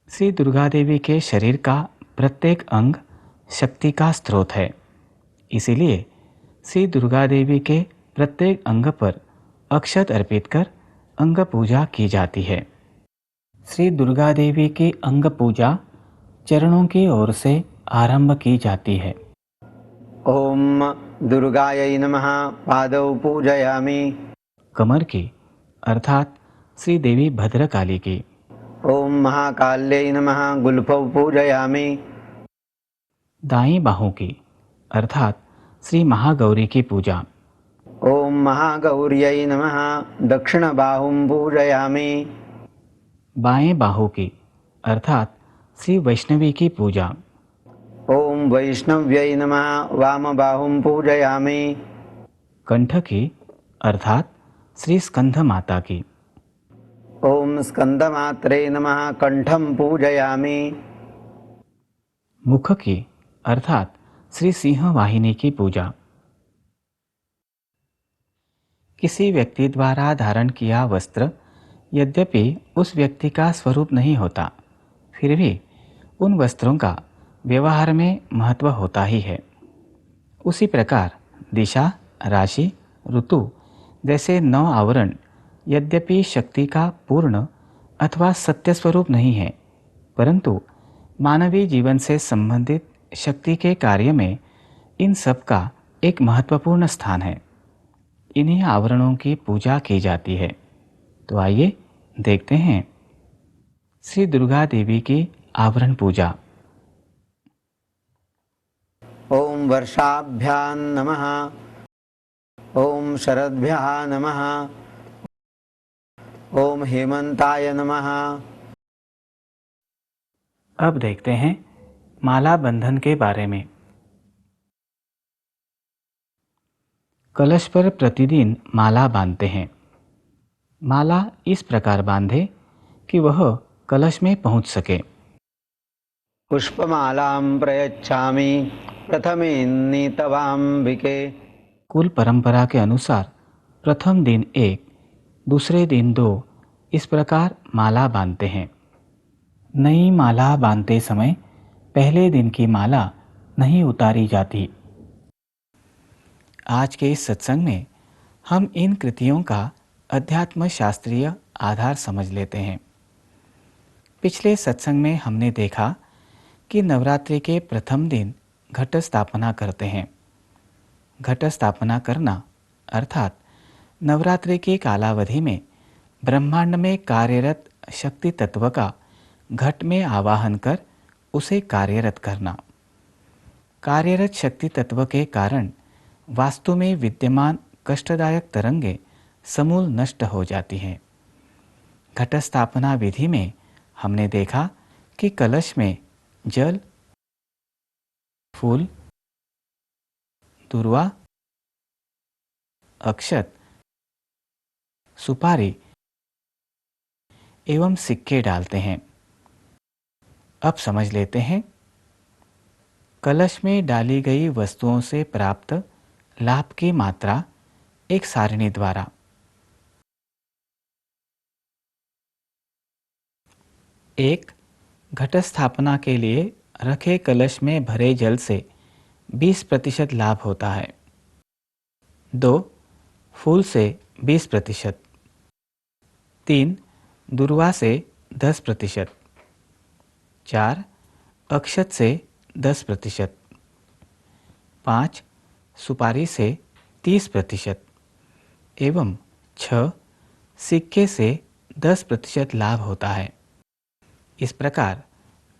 श्री दुर्गा देवी के शरीर का प्रत्येक अंग शक्ति का स्रोत है। इसीलिए श्री दुर्गा देवी के प्रत्येक अंग पर अक्षत अर्पित कर अंग पूजा की जाती है। श्री दुर्गा देवी की अंग पूजा चरणों की ओर से आरंभ की जाती है। ओम दुर्गायै नमः पादौ पूजयामि। कमर की अर्थात श्री देवी भद्रकाली की। ओम महाकाल्यै नमः गुल्फौ पूजयामि। दाईं बाहों की अर्थात श्री महागौरी की पूजा। ओम महागौर्यै नमः दक्षिणबाहुं पूजयामि। बाएं बाहों की अर्थात श्री वैष्णवी की पूजा। ओम वैष्णव्यै नमः वामबाहुं पूजयामि। कंठ की अर्थात श्री स्कंध माता की। ओम स्कंदमात्रे नमः कंठं पूजयामि। मुख की अर्थात श्री सिंह वाहिनी की पूजा। किसी व्यक्ति द्वारा धारण किया वस्त्र यद्यपि उस व्यक्ति का स्वरूप नहीं होता, फिर भी उन वस्त्रों का व्यवहार में महत्व होता ही है। उसी प्रकार दिशा, राशि, ऋतु जैसे 9 आवरण यद्यपि शक्ति का पूर्ण अथवा सत्य स्वरूप नहीं है, परंतु मानवीय जीवन से संबंधित शक्ति के कार्य में इन सब का एक महत्वपूर्ण स्थान है। इन्हीं आवरणों की पूजा की जाती है। तो आइए देखते हैं श्री दुर्गा देवी की आवरण पूजा। ओम वर्षाभ्यां नमः। ओम शरद्भ्यः नमः। ओम हेमंताय नमः। अब देखते हैं माला बंधन के बारे में। कलश पर प्रतिदिन माला बांधते हैं। माला इस प्रकार बांधे कि वह कलश में पहुंच सके। पुष्पमालां प्रयच्छामि प्रथमेन्नीतवाम्बिके। कुल परंपरा के अनुसार प्रथम दिन 1, दूसरे दिन 2 इस प्रकार माला बांधते हैं। नई माला बांधते समय पहले दिन की माला नहीं उतारी जाती। आज के इस सत्संग में हम इन कृतियों का अध्यात्म शास्त्रीय आधार समझ लेते हैं। पिछले सत्संग में हमने देखा कि नवरात्रि के प्रथम दिन घट स्थापना करते हैं। घट स्थापना करना अर्थात नवरात्रि की कालावधि में ब्रह्मांड में कार्यरत शक्ति तत्व का घट में आवाहन कर उसे कार्यरत करना। कार्यरत शक्ति तत्व के कारण वास्तु में विद्यमान कष्टदायक तरंगे समूल नष्ट हो जाती हैं। घट स्थापना विधि में हमने देखा कि कलश में जल, फूल, दुर्वा, अक्षत, सुपारी एवं सिक्के डालते हैं। अब समझ लेते हैं कलश में डाली गई वस्तुओं से प्राप्त लाभ की मात्रा एक सारणी द्वारा। 1. घट स्थापना के लिए रखे कलश में भरे जल से 20% लाभ होता है। 2. फूल से 20%। 3. दुर्वा से 10%। 4. अक्षत से 10%। 5. सुपारी से 30% एवं 6. सिक्के से 10% लाभ होता है। इस प्रकार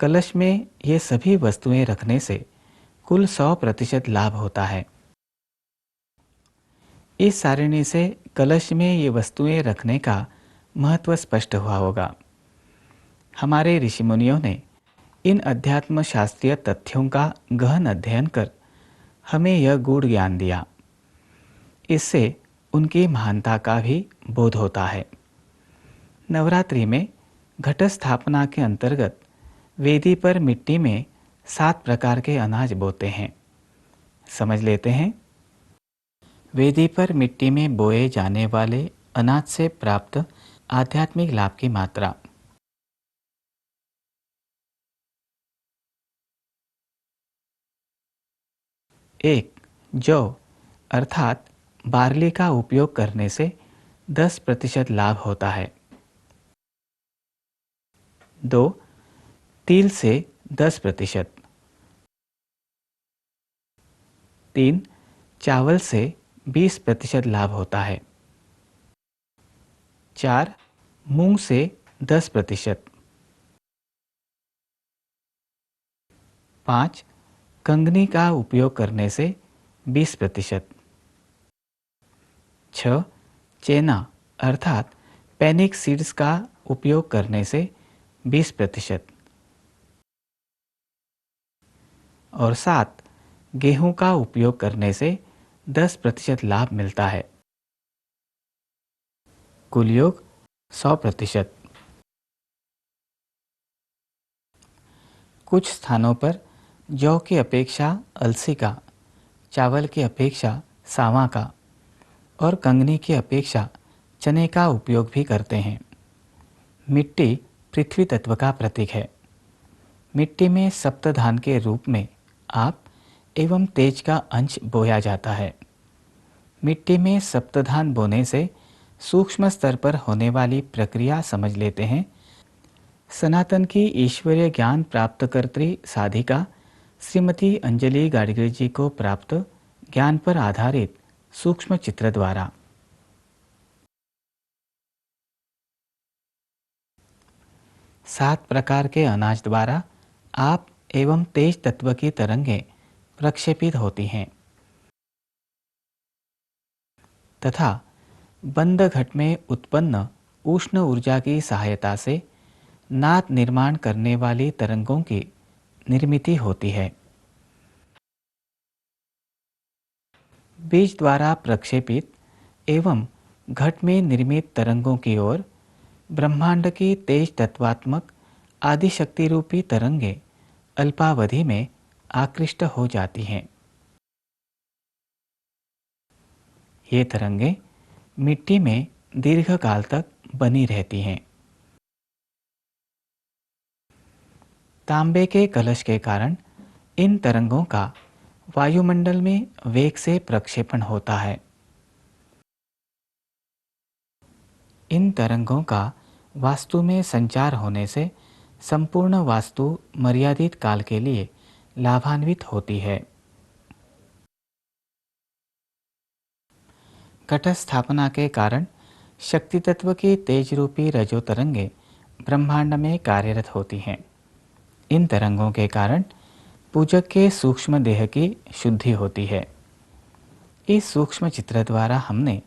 कलश में ये सभी वस्तुएं रखने से कुल 100% लाभ होता है। इस सारिणी से कलश में ये वस्तुएं रखने का महत्व स्पष्ट हुआ होगा। हमारे ऋषि मुनियों ने इन अध्यात्म शास्त्रीय तथ्यों का गहन अध्ययन कर हमें यह गूढ़ ज्ञान दिया। इससे उनकी महानता का भी बोध होता है। नवरात्रि में घट स्थापना के अंतर्गत वेदी पर मिट्टी में 7 प्रकार के अनाज बोते हैं। समझ लेते हैं वेदी पर मिट्टी में बोए जाने वाले अनाज से प्राप्त आध्यात्मिक लाभ की मात्रा। 1. जौ अर्थात बार्ली का उपयोग करने से 10% लाभ होता है। 2. तिल से 10%। 3. चावल से 20% लाभ होता है। 4. मूंग से 10%। 5. कंगनी का उपयोग करने से 20%। 6. चेना अर्थात पैनिक सीड्स का उपयोग करने से 20%। और 7. गेहूं का उपयोग करने से 10% लाभ मिलता है। कुल योग 100%। कुछ स्थानों पर जौ की अपेक्षा अलसी का, चावल की अपेक्षा सावा का और कंगनी की अपेक्षा चने का उपयोग भी करते हैं। मिट्टी पृथ्वी तत्व का प्रतीक है। मिट्टी में सप्तधान के रूप में आप एवं तेज का अंश बोया जाता है। मिट्टी में सप्तधान बोने से सूक्ष्म स्तर पर होने वाली प्रक्रिया समझ लेते हैं। सनातन की ईश्वरीय ज्ञान प्राप्तकर्त्री साधिका श्रीमती अंजलि गाडगिल जी को प्राप्त ज्ञान पर आधारित सूक्ष्म चित्र द्वारा 7 प्रकार के अनाज द्वारा आप एवं तेज तत्व की तरंगें प्रक्षेपित होती हैं तथा बंद घट में उत्पन्न उष्ण ऊर्जा की सहायता से नाद निर्माण करने वाली तरंगों की निर्मिति होती है। बीज द्वारा प्रक्षेपित एवं घट में निर्मित तरंगों की ओर ब्रह्मांड की तेज तत्वात्मक आदिशक्ति रूपी तरंगें अल्पावधि में आकृष्ट हो जाती हैं। ये तरंगें मिट्टी में दीर्घकाल तक बनी रहती हैं। तांबे के कलश के कारण इन तरंगों का वायुमंडल में वेग से प्रक्षेपण होता है। इन तरंगों का वास्तु में संचार होने से संपूर्ण वास्तु मर्यादित काल के लिए लाभान्वित होती है। घट स्थापना के कारण शक्ति तत्व की तेज रूपी रजो तरंगें ब्रह्मांड में कार्यरत होती हैं। इन तरंगों के कारण पूजक के सूक्ष्म देह की शुद्धि होती है। इस सूक्ष्म चित्र द्वारा हमने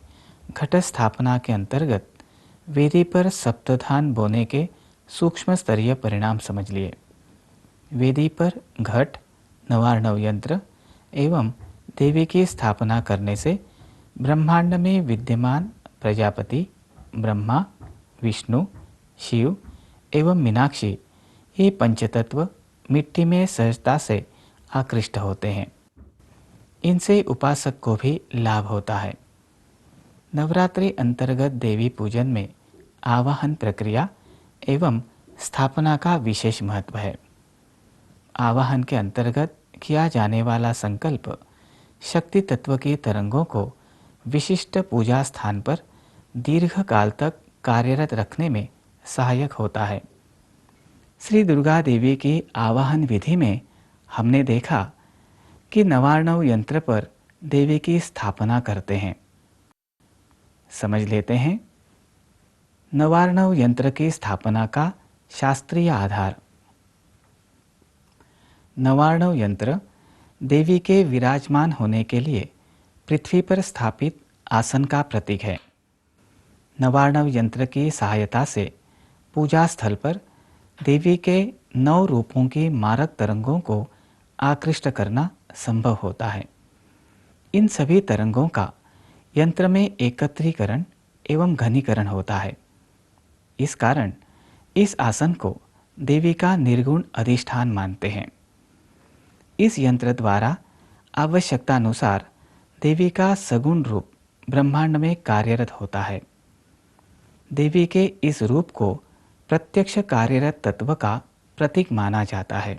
घट स्थापना के अंतर्गत वेदी पर सप्तधान बोने के सूक्ष्म स्तरीय परिणाम समझ लिए। वेदी पर घट, नवार्णव यंत्र एवं देवी की स्थापना करने से ब्रह्मांड में विद्यमान प्रजापति, ब्रह्मा, विष्णु, शिव एवं मीनाक्षी ये पंचतत्व मिट्टी में सहजता से आकृष्ट होते हैं। इनसे उपासक को भी लाभ होता है। नवरात्रि अंतर्गत देवी पूजन में आवाहन प्रक्रिया एवं स्थापना का विशेष महत्व है। आवाहन के अंतर्गत किया जाने वाला संकल्प शक्ति तत्व की तरंगों को विशिष्ट पूजा स्थान पर दीर्घ काल तक कार्यरत रखने में सहायक होता है। श्री दुर्गा देवी की आवाहन विधि में हमने देखा कि नवार्णव यंत्र पर देवी की स्थापना करते हैं। समझ लेते हैं नवार्णव यंत्र की स्थापना का शास्त्रीय आधार। नवार्णव यंत्र देवी के विराजमान होने के लिए पृथ्वी पर स्थापित आसन का प्रतीक है। नवार्णव यंत्र की सहायता से पूजा स्थल पर देवी के 9 रूपों की मारक तरंगों को आकृष्ट करना संभव होता है। इन सभी तरंगों का यंत्र में एकत्रीकरण एवं घनीकरण होता है। इस कारण इस आसन को देवी का निर्गुण अधिष्ठान मानते हैं। इस यंत्र द्वारा आवश्यकतानुसार देवी का सगुण रूप ब्रह्मांड में कार्यरत होता है। देवी के इस रूप को प्रत्यक्ष कार्यरत तत्व का प्रतीक माना जाता है।